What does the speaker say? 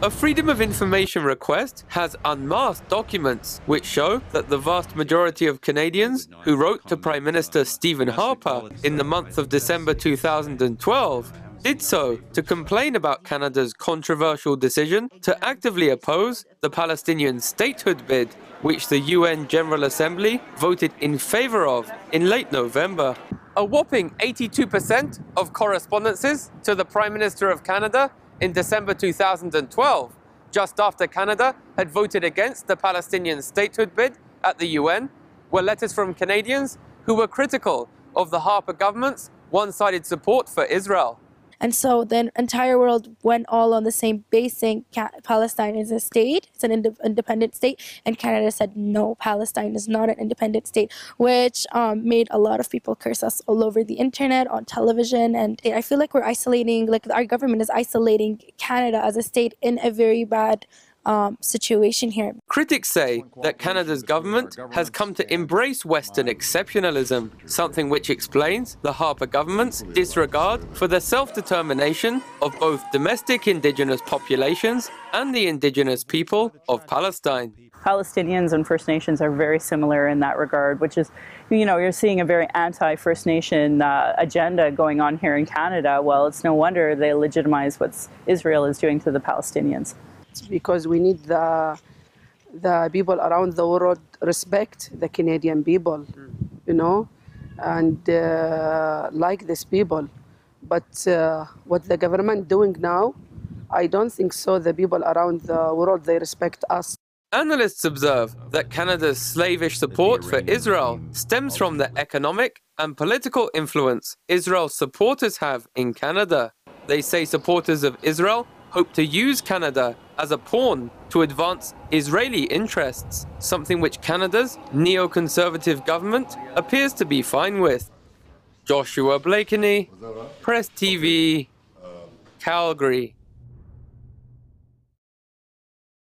A Freedom of Information request has unmasked documents which show that the vast majority of Canadians who wrote to Prime Minister Stephen Harper in the month of December 2012 did so to complain about Canada's controversial decision to actively oppose the Palestinian Statehood bid, which the UN General Assembly voted in favor of in late November. A whopping 82% of correspondences to the Prime Minister of Canada in December 2012, just after Canada had voted against the Palestinian Statehood bid at the UN, were letters from Canadians who were critical of the Harper government's one-sided support for Israel. And so the entire world went all on the same base, saying Palestine is a state, it's an independent state, and Canada said, no, Palestine is not an independent state, which made a lot of people curse us all over the internet, on television, and I feel like we're isolating, like our government is isolating Canada as a state in a very bad situation here. Critics say that Canada's government has come to embrace Western exceptionalism, something which explains the Harper government's disregard for the self-determination of both domestic indigenous populations and the indigenous people of Palestine. Palestinians and First Nations are very similar in that regard, which is, you know, you're seeing a very anti-First Nation agenda going on here in Canada. Well, it's no wonder they legitimize what Israel is doing to the Palestinians. Because we need the people around the world respect the Canadian people, you know, and like these people. But what the government doing now, I don't think so. The people around the world, they respect us. Analysts observe that Canada's slavish support for Israel stems from the economic and political influence Israel's supporters have in Canada. They say supporters of Israel hope to use Canada as a pawn to advance Israeli interests, something which Canada's neoconservative government appears to be fine with. Joshua Blakeney, Press TV, Calgary.